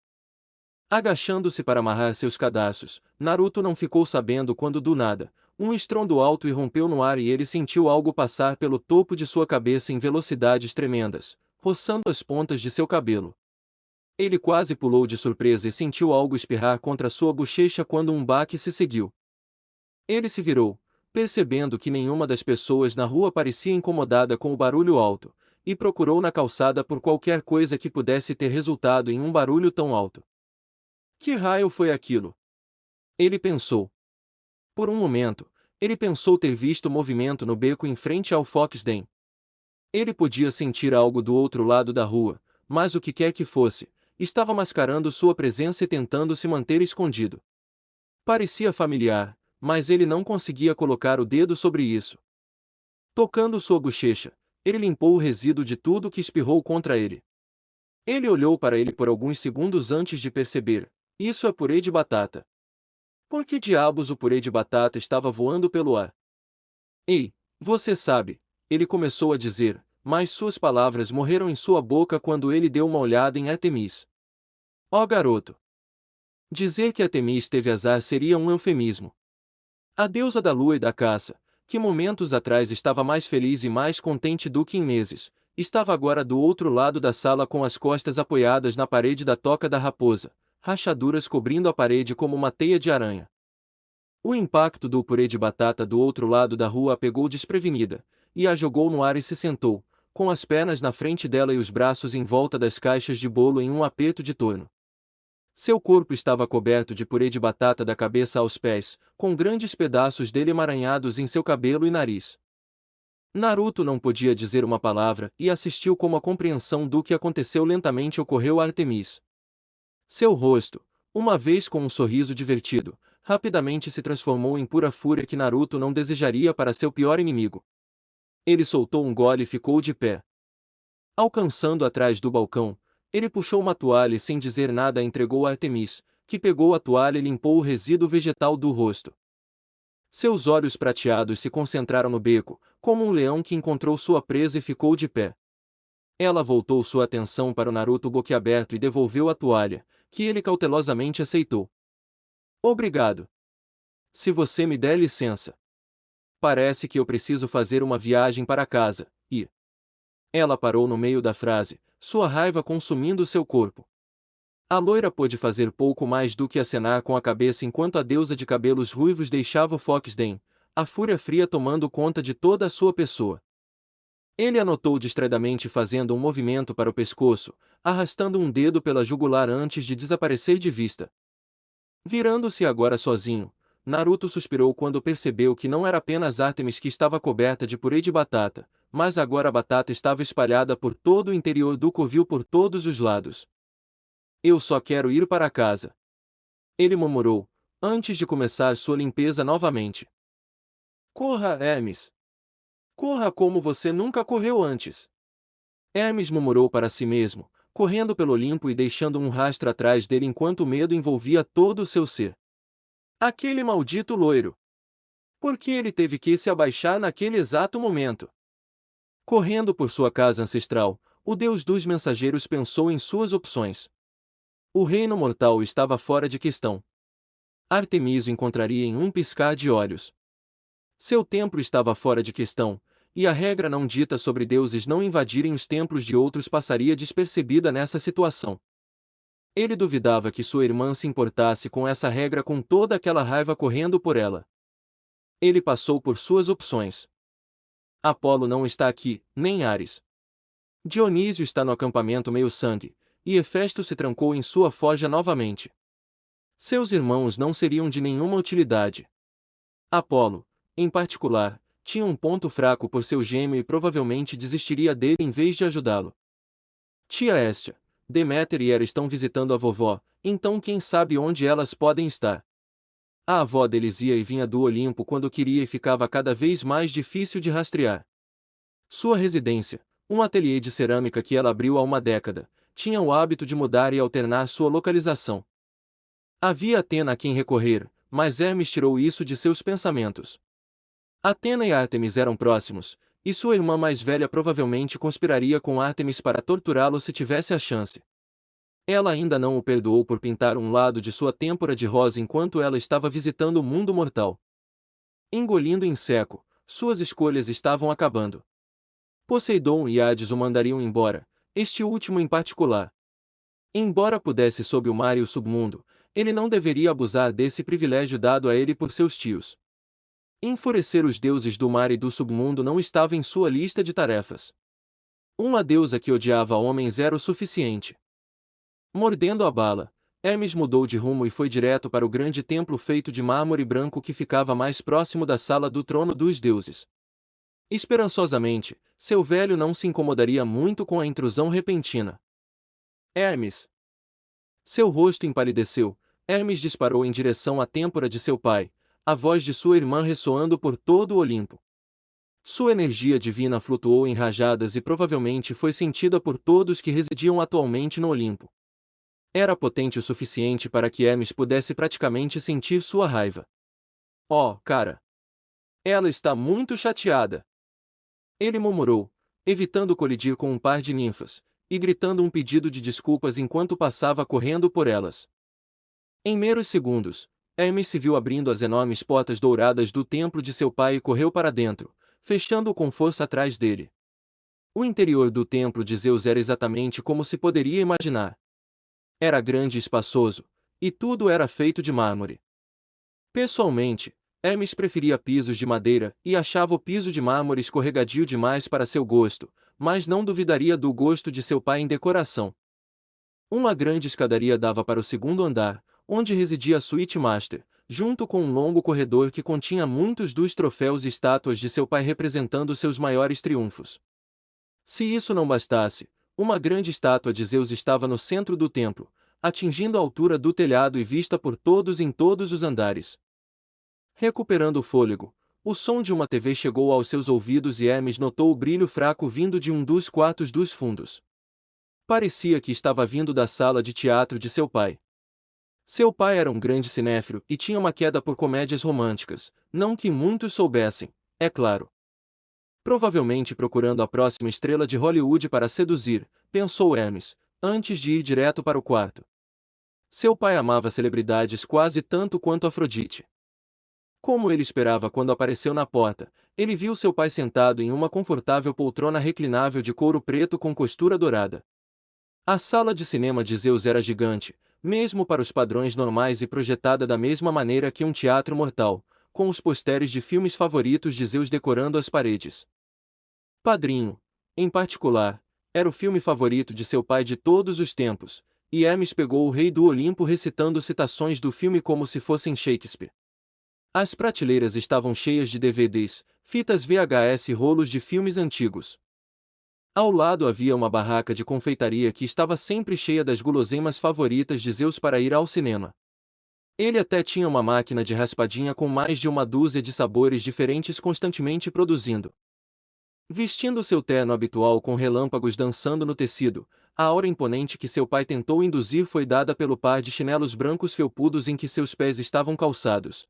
Agachando-se para amarrar seus cadarços, Naruto não ficou sabendo quando do nada, um estrondo alto irrompeu no ar e ele sentiu algo passar pelo topo de sua cabeça em velocidades tremendas, roçando as pontas de seu cabelo. Ele quase pulou de surpresa e sentiu algo espirrar contra sua bochecha quando um baque se seguiu. Ele se virou, percebendo que nenhuma das pessoas na rua parecia incomodada com o barulho alto, e procurou na calçada por qualquer coisa que pudesse ter resultado em um barulho tão alto. Que raio foi aquilo? Ele pensou. Por um momento, ele pensou ter visto movimento no beco em frente ao Foxden. Ele podia sentir algo do outro lado da rua, mas o que quer que fosse, estava mascarando sua presença e tentando se manter escondido. Parecia familiar, mas ele não conseguia colocar o dedo sobre isso. Tocando sua bochecha, ele limpou o resíduo de tudo que espirrou contra ele. Ele olhou para ele por alguns segundos antes de perceber, isso é purê de batata. Por que diabos o purê de batata estava voando pelo ar? Ei, você sabe, ele começou a dizer, mas suas palavras morreram em sua boca quando ele deu uma olhada em Artemis. Ó garoto! Dizer que Artemis teve azar seria um eufemismo. A deusa da lua e da caça, que momentos atrás estava mais feliz e mais contente do que em meses, estava agora do outro lado da sala com as costas apoiadas na parede da toca da raposa, rachaduras cobrindo a parede como uma teia de aranha. O impacto do purê de batata do outro lado da rua a pegou desprevenida, e a jogou no ar e se sentou, com as pernas na frente dela e os braços em volta das caixas de bolo em um aperto de torno. Seu corpo estava coberto de purê de batata da cabeça aos pés, com grandes pedaços dele emaranhados em seu cabelo e nariz. Naruto não podia dizer uma palavra e assistiu como a compreensão do que aconteceu lentamente ocorreu a Artemis. Seu rosto, uma vez com um sorriso divertido, rapidamente se transformou em pura fúria que Naruto não desejaria para seu pior inimigo. Ele soltou um gole e ficou de pé. Alcançando atrás do balcão, ele puxou uma toalha e sem dizer nada a entregou a Artemis, que pegou a toalha e limpou o resíduo vegetal do rosto. Seus olhos prateados se concentraram no beco, como um leão que encontrou sua presa e ficou de pé. Ela voltou sua atenção para o Naruto boquiaberto e devolveu a toalha, que ele cautelosamente aceitou. Obrigado. Se você me der licença. Parece que eu preciso fazer uma viagem para casa, e... Ela parou no meio da frase, sua raiva consumindo seu corpo. A loira pôde fazer pouco mais do que acenar com a cabeça enquanto a deusa de cabelos ruivos deixava o Foxden, a fúria fria tomando conta de toda a sua pessoa. Ele a notou distraidamente fazendo um movimento para o pescoço, arrastando um dedo pela jugular antes de desaparecer de vista. Virando-se agora sozinho, Naruto suspirou quando percebeu que não era apenas Artemis que estava coberta de purê de batata, mas agora a batata estava espalhada por todo o interior do covil por todos os lados. Eu só quero ir para casa. Ele murmurou, antes de começar sua limpeza novamente. Corra, Hermes. Corra como você nunca correu antes. Hermes murmurou para si mesmo, correndo pelo Olimpo e deixando um rastro atrás dele enquanto o medo envolvia todo o seu ser. Aquele maldito loiro! Por que ele teve que se abaixar naquele exato momento? Correndo por sua casa ancestral, o deus dos mensageiros pensou em suas opções. O reino mortal estava fora de questão. Artemis o encontraria em um piscar de olhos. Seu templo estava fora de questão, e a regra não dita sobre deuses não invadirem os templos de outros passaria despercebida nessa situação. Ele duvidava que sua irmã se importasse com essa regra com toda aquela raiva correndo por ela. Ele passou por suas opções. Apolo não está aqui, nem Ares. Dionísio está no acampamento meio-sangue, e Hefesto se trancou em sua forja novamente. Seus irmãos não seriam de nenhuma utilidade. Apolo, em particular, tinha um ponto fraco por seu gêmeo e provavelmente desistiria dele em vez de ajudá-lo. Tia Hestia, Deméter e Hera estão visitando a vovó, então quem sabe onde elas podem estar. A avó deles ia e vinha do Olimpo quando queria e ficava cada vez mais difícil de rastrear. Sua residência, um ateliê de cerâmica que ela abriu há uma década, tinha o hábito de mudar e alternar sua localização. Havia Atena a quem recorrer, mas Hermes tirou isso de seus pensamentos. Atena e Ártemis eram próximos, e sua irmã mais velha provavelmente conspiraria com Ártemis para torturá-lo se tivesse a chance. Ela ainda não o perdoou por pintar um lado de sua têmpora de rosa enquanto ela estava visitando o mundo mortal. Engolindo em seco, suas escolhas estavam acabando. Poseidon e Hades o mandariam embora, este último em particular. Embora pudesse sob o mar e o submundo, ele não deveria abusar desse privilégio dado a ele por seus tios. Enfurecer os deuses do mar e do submundo não estava em sua lista de tarefas. Uma deusa que odiava homens era o suficiente. Mordendo a bala, Hermes mudou de rumo e foi direto para o grande templo feito de mármore branco que ficava mais próximo da sala do trono dos deuses. Esperançosamente, seu velho não se incomodaria muito com a intrusão repentina. Hermes. Seu rosto empalideceu. Hermes disparou em direção à têmpora de seu pai, a voz de sua irmã ressoando por todo o Olimpo. Sua energia divina flutuou em rajadas e provavelmente foi sentida por todos que residiam atualmente no Olimpo. Era potente o suficiente para que Hermes pudesse praticamente sentir sua raiva. Oh, cara! Ela está muito chateada! Ele murmurou, evitando colidir com um par de ninfas, e gritando um pedido de desculpas enquanto passava correndo por elas. Em meros segundos, Hermes se viu abrindo as enormes portas douradas do templo de seu pai e correu para dentro, fechando-o com força atrás dele. O interior do templo de Zeus era exatamente como se poderia imaginar. Era grande e espaçoso, e tudo era feito de mármore. Pessoalmente, Hermes preferia pisos de madeira e achava o piso de mármore escorregadio demais para seu gosto, mas não duvidaria do gosto de seu pai em decoração. Uma grande escadaria dava para o segundo andar, onde residia a Suite Master, junto com um longo corredor que continha muitos dos troféus e estátuas de seu pai representando seus maiores triunfos. Se isso não bastasse, uma grande estátua de Zeus estava no centro do templo, atingindo a altura do telhado e vista por todos em todos os andares. Recuperando o fôlego, o som de uma TV chegou aos seus ouvidos e Hermes notou o brilho fraco vindo de um dos quartos dos fundos. Parecia que estava vindo da sala de teatro de seu pai. Seu pai era um grande cinéfilo e tinha uma queda por comédias românticas, não que muitos soubessem, é claro. Provavelmente procurando a próxima estrela de Hollywood para seduzir, pensou Hermes, antes de ir direto para o quarto. Seu pai amava celebridades quase tanto quanto Afrodite. Como ele esperava quando apareceu na porta, ele viu seu pai sentado em uma confortável poltrona reclinável de couro preto com costura dourada. A sala de cinema de Zeus era gigante, mesmo para os padrões normais e projetada da mesma maneira que um teatro mortal, com os posteres de filmes favoritos de Zeus decorando as paredes. Padrinho, em particular, era o filme favorito de seu pai de todos os tempos, e Hermes pegou o rei do Olimpo recitando citações do filme como se fossem Shakespeare. As prateleiras estavam cheias de DVDs, fitas VHS e rolos de filmes antigos. Ao lado havia uma barraca de confeitaria que estava sempre cheia das guloseimas favoritas de Zeus para ir ao cinema. Ele até tinha uma máquina de raspadinha com mais de uma dúzia de sabores diferentes constantemente produzindo. Vestindo seu terno habitual com relâmpagos dançando no tecido, a aura imponente que seu pai tentou induzir foi dada pelo par de chinelos brancos felpudos em que seus pés estavam calçados.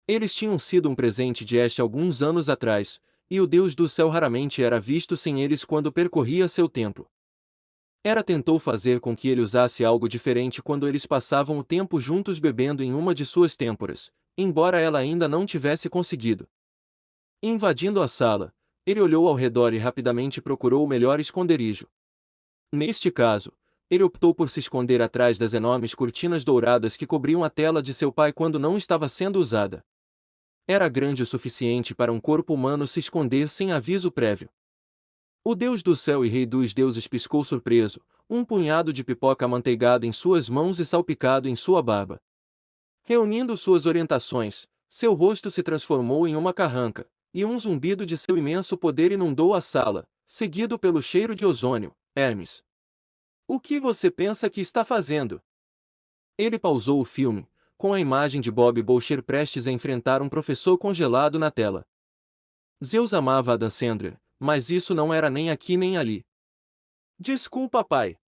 Eles tinham sido um presente de Este alguns anos atrás, e o Deus do céu raramente era visto sem eles quando percorria seu templo. Hera tentou fazer com que ele usasse algo diferente quando eles passavam o tempo juntos bebendo em uma de suas têmporas, embora ela ainda não tivesse conseguido. Invadindo a sala, ele olhou ao redor e rapidamente procurou o melhor esconderijo. Neste caso, ele optou por se esconder atrás das enormes cortinas douradas que cobriam a tela de seu pai quando não estava sendo usada. Era grande o suficiente para um corpo humano se esconder sem aviso prévio. O Deus do céu e Rei dos deuses piscou surpreso, um punhado de pipoca amanteigada em suas mãos e salpicado em sua barba. Reunindo suas orientações, seu rosto se transformou em uma carranca, e um zumbido de seu imenso poder inundou a sala, seguido pelo cheiro de ozônio. Hermes. O que você pensa que está fazendo? Ele pausou o filme, com a imagem de Bob Boucher prestes a enfrentar um professor congelado na tela. Zeus amava Adam Sandler, mas isso não era nem aqui nem ali. Desculpa, pai.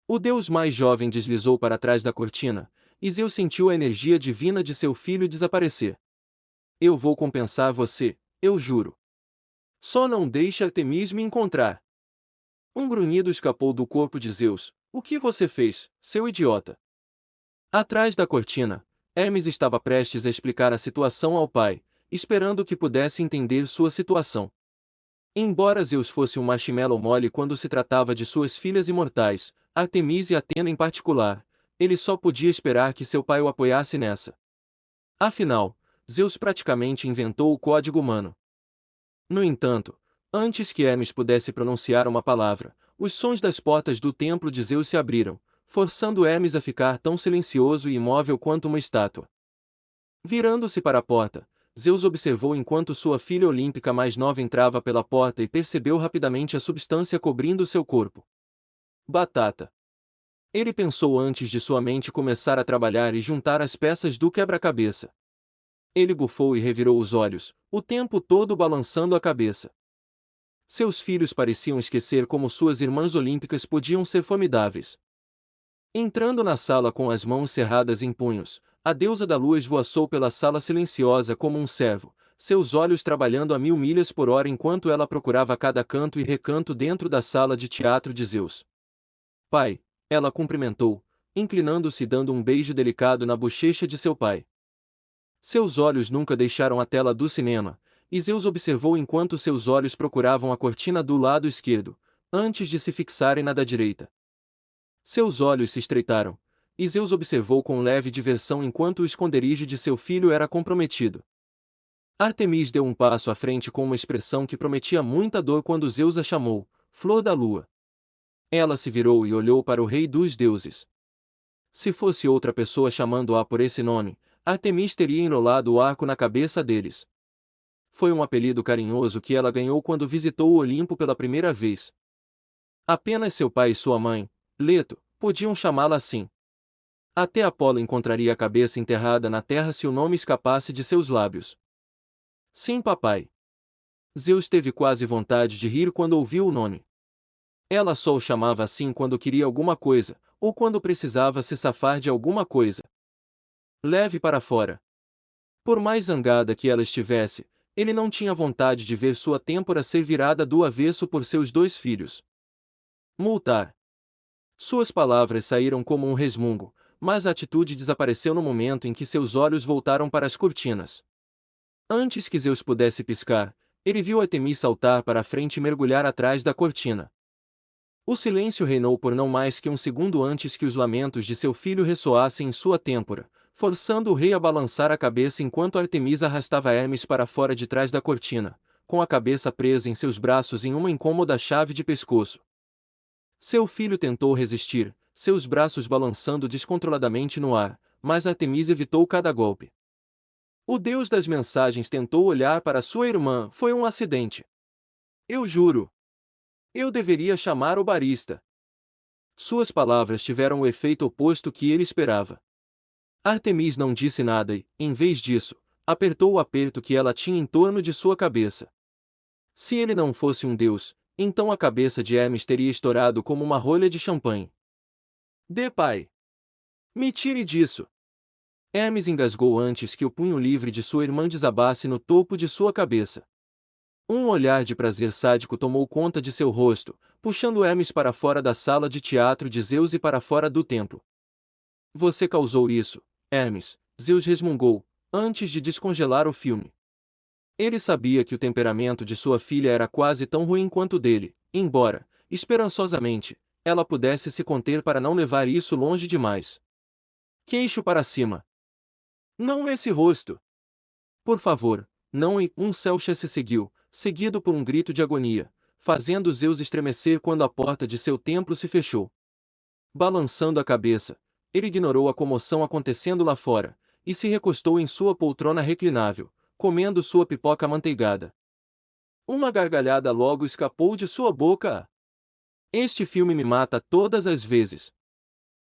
O deus mais jovem deslizou para trás da cortina, e Zeus sentiu a energia divina de seu filho desaparecer. Eu vou compensar você, eu juro. Só não deixe Artemis me encontrar. Um grunhido escapou do corpo de Zeus. O que você fez, seu idiota? Atrás da cortina, Hermes estava prestes a explicar a situação ao pai, esperando que pudesse entender sua situação. Embora Zeus fosse um marshmallow mole quando se tratava de suas filhas imortais, Artemis e Atena em particular, ele só podia esperar que seu pai o apoiasse nessa. Afinal, Zeus praticamente inventou o código humano. No entanto, antes que Hermes pudesse pronunciar uma palavra, os sons das portas do templo de Zeus se abriram, forçando Hermes a ficar tão silencioso e imóvel quanto uma estátua. Virando-se para a porta, Zeus observou enquanto sua filha olímpica mais nova entrava pela porta e percebeu rapidamente a substância cobrindo seu corpo. Batata. Ele pensou antes de sua mente começar a trabalhar e juntar as peças do quebra-cabeça. Ele bufou e revirou os olhos, o tempo todo balançando a cabeça. Seus filhos pareciam esquecer como suas irmãs olímpicas podiam ser formidáveis. Entrando na sala com as mãos cerradas em punhos, a deusa da lua esvoaçou pela sala silenciosa como um cervo, seus olhos trabalhando a 1000 milhas por hora enquanto ela procurava cada canto e recanto dentro da sala de teatro de Zeus. Pai, ela cumprimentou, inclinando-se e dando um beijo delicado na bochecha de seu pai. Seus olhos nunca deixaram a tela do cinema, e Zeus observou enquanto seus olhos procuravam a cortina do lado esquerdo, antes de se fixarem na da direita. Seus olhos se estreitaram, e Zeus observou com leve diversão enquanto o esconderijo de seu filho era comprometido. Artemis deu um passo à frente com uma expressão que prometia muita dor quando Zeus a chamou, Flor da Lua. Ela se virou e olhou para o rei dos deuses. Se fosse outra pessoa chamando-a por esse nome, Artemis teria enrolado o arco na cabeça deles. Foi um apelido carinhoso que ela ganhou quando visitou o Olimpo pela primeira vez. Apenas seu pai e sua mãe, Leto, podiam chamá-la assim. Até Apolo encontraria a cabeça enterrada na terra se o nome escapasse de seus lábios. Sim, papai. Zeus teve quase vontade de rir quando ouviu o nome. Ela só o chamava assim quando queria alguma coisa, ou quando precisava se safar de alguma coisa. Leve para fora. Por mais zangada que ela estivesse, ele não tinha vontade de ver sua têmpora ser virada do avesso por seus 2 filhos. Multar. Suas palavras saíram como um resmungo, mas a atitude desapareceu no momento em que seus olhos voltaram para as cortinas. Antes que Zeus pudesse piscar, ele viu Artemis saltar para a frente e mergulhar atrás da cortina. O silêncio reinou por não mais que um segundo antes que os lamentos de seu filho ressoassem em sua têmpora, forçando o rei a balançar a cabeça enquanto Artemisa arrastava Hermes para fora de trás da cortina, com a cabeça presa em seus braços em uma incômoda chave de pescoço. Seu filho tentou resistir, seus braços balançando descontroladamente no ar, mas Artemisa evitou cada golpe. O deus das mensagens tentou olhar para sua irmã. Foi um acidente. Eu juro. Eu deveria chamar o barista. Suas palavras tiveram o efeito oposto que ele esperava. Artemis não disse nada e, em vez disso, apertou o aperto que ela tinha em torno de sua cabeça. Se ele não fosse um deus, então a cabeça de Hermes teria estourado como uma rolha de champanhe. Pai! Me tire disso! Hermes engasgou antes que o punho livre de sua irmã desabasse no topo de sua cabeça. Um olhar de prazer sádico tomou conta de seu rosto, puxando Hermes para fora da sala de teatro de Zeus e para fora do templo. Você causou isso, Hermes, Zeus resmungou, antes de descongelar o filme. Ele sabia que o temperamento de sua filha era quase tão ruim quanto o dele, embora, esperançosamente, ela pudesse se conter para não levar isso longe demais. Queixo para cima. Não esse rosto. Por favor, não. E um Celcha se seguiu, seguido por um grito de agonia, fazendo Zeus estremecer quando a porta de seu templo se fechou. Balançando a cabeça, ele ignorou a comoção acontecendo lá fora, e se recostou em sua poltrona reclinável, comendo sua pipoca amanteigada. Uma gargalhada logo escapou de sua boca. Este filme me mata todas as vezes.